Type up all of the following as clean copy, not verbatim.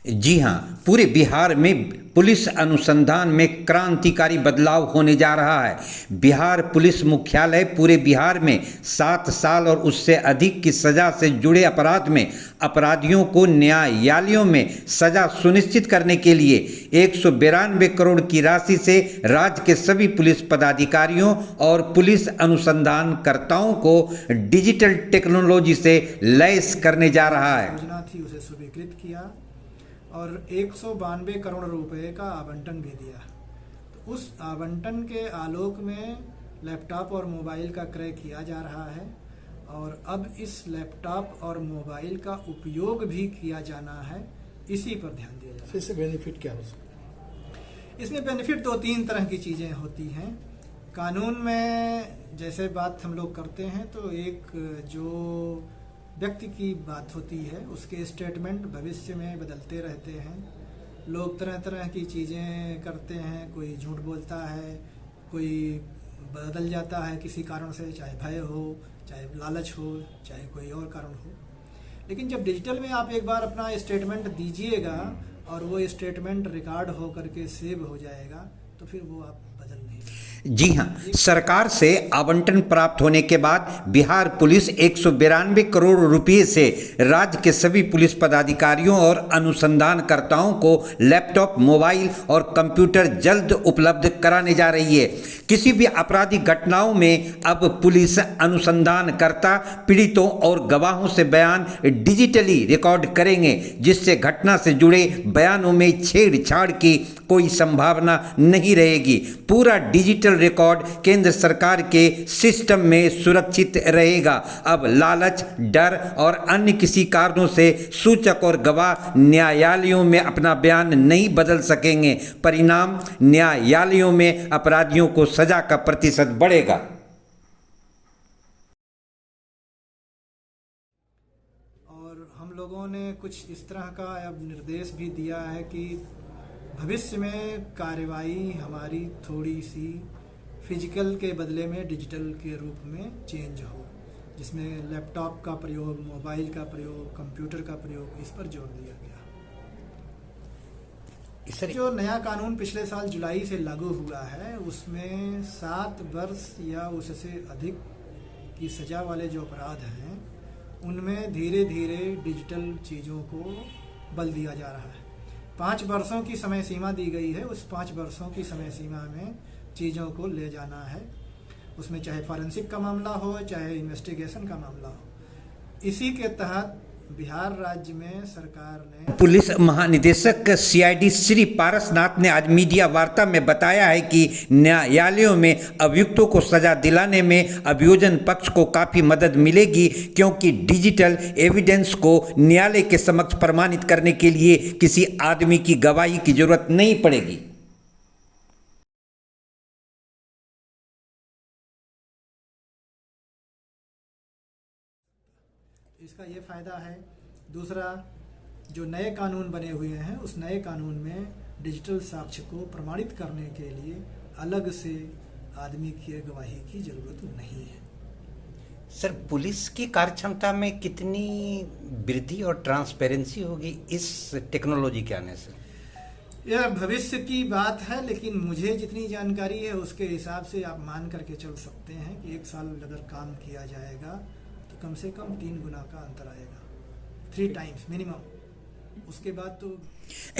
जी हाँ, पूरे बिहार में पुलिस अनुसंधान में क्रांतिकारी बदलाव होने जा रहा है। बिहार पुलिस मुख्यालय पूरे बिहार में 7 साल और उससे अधिक की सज़ा से जुड़े अपराध में अपराधियों को न्यायालयों में सज़ा सुनिश्चित करने के लिए 192 करोड़ की राशि से राज्य के सभी पुलिस पदाधिकारियों और पुलिस अनुसंधानकर्ताओं को डिजिटल टेक्नोलॉजी से लैस करने जा रहा है। योजना थी उसे स्वीकृत किया और 192 करोड़ रुपए का आवंटन भी दिया। तो उस आवंटन के आलोक में लैपटॉप और मोबाइल का क्रय किया जा रहा है और अब इस लैपटॉप और मोबाइल का उपयोग भी किया जाना है, इसी पर ध्यान दिया जाए। इससे बेनिफिट क्या हो सकता है? इसमें बेनिफिट 2-3 तरह की चीज़ें होती हैं। कानून में जैसे बात हम लोग करते हैं तो एक जो व्यक्ति की बात होती है, उसके स्टेटमेंट भविष्य में बदलते रहते हैं। लोग तरह तरह की चीज़ें करते हैं, कोई झूठ बोलता है, कोई बदल जाता है किसी कारण से, चाहे भय हो, चाहे लालच हो, चाहे कोई और कारण हो। लेकिन जब डिजिटल में आप एक बार अपना स्टेटमेंट दीजिएगा और वो स्टेटमेंट रिकॉर्ड हो करके सेव हो जाएगा तो फिर वो आप बदल नहीं सकते। जी हाँ, सरकार से आवंटन प्राप्त होने के बाद बिहार पुलिस 192 करोड़ रुपए से राज्य के सभी पुलिस पदाधिकारियों और अनुसंधानकर्ताओं को लैपटॉप, मोबाइल और कंप्यूटर जल्द उपलब्ध कराने जा रही है। किसी भी आपराधिक घटनाओं में अब पुलिस अनुसंधानकर्ता पीड़ितों और गवाहों से बयान डिजिटली रिकॉर्ड करेंगे, जिससे घटना से जुड़े बयानों में छेड़छाड़ की कोई संभावना नहीं रहेगी। पूरा डिजिटल रिकॉर्ड केंद्र सरकार के सिस्टम में सुरक्षित रहेगा। अब लालच, डर और अन्य किसी कारणों से सूचक और गवाह न्यायालयों में अपना बयान नहीं बदल सकेंगे। परिणाम, न्यायालयों में अपराधियों को सजा का प्रतिशत बढ़ेगा। और हम लोगों ने कुछ इस तरह का अब निर्देश भी दिया है कि भविष्य में कार्रवाई हमारी थोड़ी सी फिजिकल के बदले में डिजिटल के रूप में चेंज हो, जिसमें लैपटॉप का प्रयोग, मोबाइल का प्रयोग, कंप्यूटर का प्रयोग, इस पर जोर दिया गया। जो नया कानून पिछले साल जुलाई से लागू हुआ है उसमें 7 वर्ष या उससे अधिक की सजा वाले जो अपराध हैं उनमें धीरे धीरे डिजिटल चीज़ों को बल दिया जा रहा है। 5 वर्षों की समय सीमा दी गई है। उस 5 वर्षों की समय सीमा में चीज़ों को ले जाना है, उसमें चाहे फॉरेंसिक का मामला हो, चाहे इन्वेस्टिगेशन का मामला हो। इसी के तहत बिहार राज्य में सरकार ने पुलिस महानिदेशक सीआईडी श्री पारसनाथ ने आज मीडिया वार्ता में बताया है कि न्यायालयों में अभियुक्तों को सजा दिलाने में अभियोजन पक्ष को काफ़ी मदद मिलेगी, क्योंकि डिजिटल एविडेंस को न्यायालय के समक्ष प्रमाणित करने के लिए किसी आदमी की गवाही की जरूरत नहीं पड़ेगी। इसका ये फ़ायदा है। दूसरा, जो नए कानून बने हुए हैं उस नए कानून में डिजिटल साक्ष्य को प्रमाणित करने के लिए अलग से आदमी की गवाही की ज़रूरत नहीं है। सर, पुलिस की कार्यक्षमता में कितनी वृद्धि और ट्रांसपेरेंसी होगी इस टेक्नोलॉजी के आने से? यह भविष्य की बात है, लेकिन मुझे जितनी जानकारी है उसके हिसाब से आप मान करके चल सकते हैं कि 1 साल अगर काम किया जाएगा तो कम से कम 3 गुना का अंतर आएगा, 3 टाइम्स मिनिमम। उसके बाद तो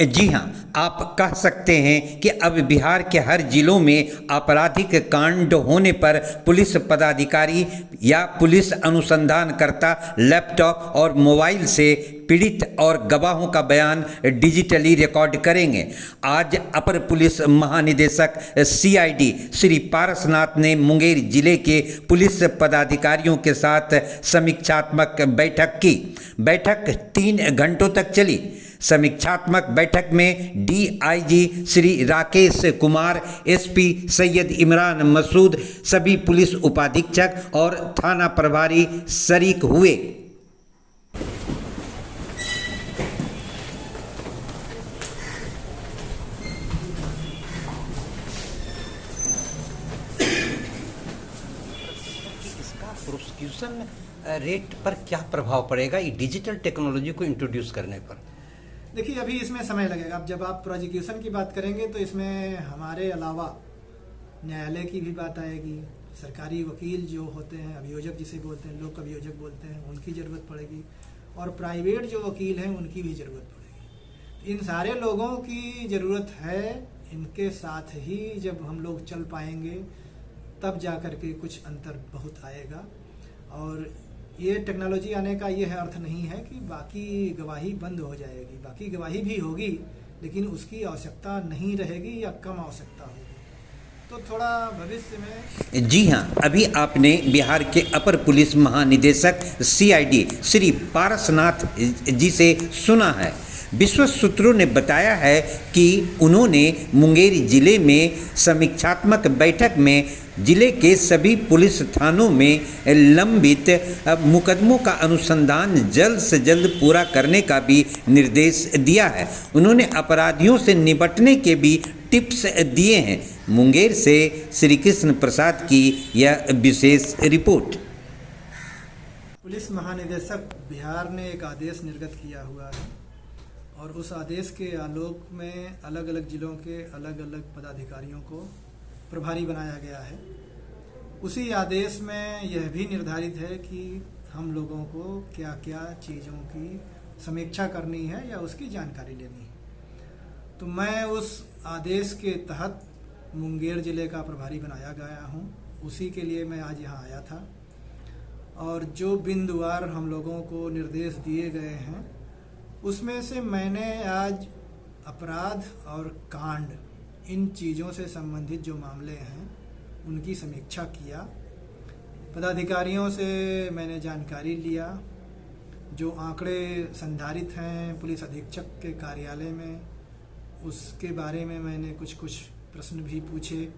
जी हाँ, आप कह सकते हैं कि अब बिहार के हर जिलों में आपराधिक कांड होने पर पुलिस पदाधिकारी या पुलिस अनुसंधानकर्ता लैपटॉप और मोबाइल से पीड़ित और गवाहों का बयान डिजिटली रिकॉर्ड करेंगे। आज अपर पुलिस महानिदेशक सीआईडी श्री पारसनाथ ने मुंगेर जिले के पुलिस पदाधिकारियों के साथ समीक्षात्मक बैठक की। बैठक 3 घंटों तक चली। समीक्षात्मक बैठक में डीआईजी श्री राकेश कुमार, एसपी सैयद इमरान मसूद, सभी पुलिस उपाधीक्षक और थाना प्रभारी शरीक हुए। इसका प्रोसिक्यूशन रेट पर क्या प्रभाव पड़ेगा ये डिजिटल टेक्नोलॉजी को इंट्रोड्यूस करने पर? देखिए अभी इसमें समय लगेगा। अब जब आप प्रोसिक्यूशन की बात करेंगे तो इसमें हमारे अलावा न्यायालय की भी बात आएगी, सरकारी वकील जो होते हैं, अभियोजक जिसे बोलते हैं, लोक अभियोजक बोलते हैं, उनकी ज़रूरत पड़ेगी, और प्राइवेट जो वकील हैं उनकी भी ज़रूरत पड़ेगी। इन सारे लोगों की ज़रूरत है। इनके साथ ही जब हम लोग चल पाएंगे तब जा कर के कुछ अंतर बहुत आएगा। और ये टेक्नोलॉजी आने का ये अर्थ नहीं है कि बाकी गवाही बंद हो जाएगी। बाकी गवाही भी होगी, लेकिन उसकी आवश्यकता नहीं रहेगी या कम आवश्यकता होगी। तो थोड़ा भविष्य में जी हाँ, अभी आपने बिहार के अपर पुलिस महानिदेशक CID श्री पारसनाथ जी से सुना है। विश्वस्त सूत्रों ने बताया है कि उन्होंने मुंगेर जिले में समीक्षात्मक बैठक में जिले के सभी पुलिस थानों में लंबित मुकदमों का अनुसंधान जल्द से जल्द पूरा करने का भी निर्देश दिया है। उन्होंने अपराधियों से निपटने के भी टिप्स दिए हैं। मुंगेर से श्री कृष्ण प्रसाद की यह विशेष रिपोर्ट। पुलिस महानिदेशक बिहार ने एक आदेश निर्गत किया हुआ है और उस आदेश के आलोक में अलग अलग जिलों के अलग अलग पदाधिकारियों को प्रभारी बनाया गया है। उसी आदेश में यह भी निर्धारित है कि हम लोगों को क्या क्या चीज़ों की समीक्षा करनी है या उसकी जानकारी लेनी है। तो मैं उस आदेश के तहत मुंगेर ज़िले का प्रभारी बनाया गया हूँ। उसी के लिए मैं आज यहाँ आया था और जो बिंदुवार हम लोगों को निर्देश दिए गए हैं उसमें से मैंने आज अपराध और कांड, इन चीज़ों से संबंधित जो मामले हैं उनकी समीक्षा किया। पदाधिकारियों से मैंने जानकारी लिया। जो आंकड़े संधारित हैं पुलिस अधीक्षक के कार्यालय में, उसके बारे में मैंने कुछ प्रश्न भी पूछे।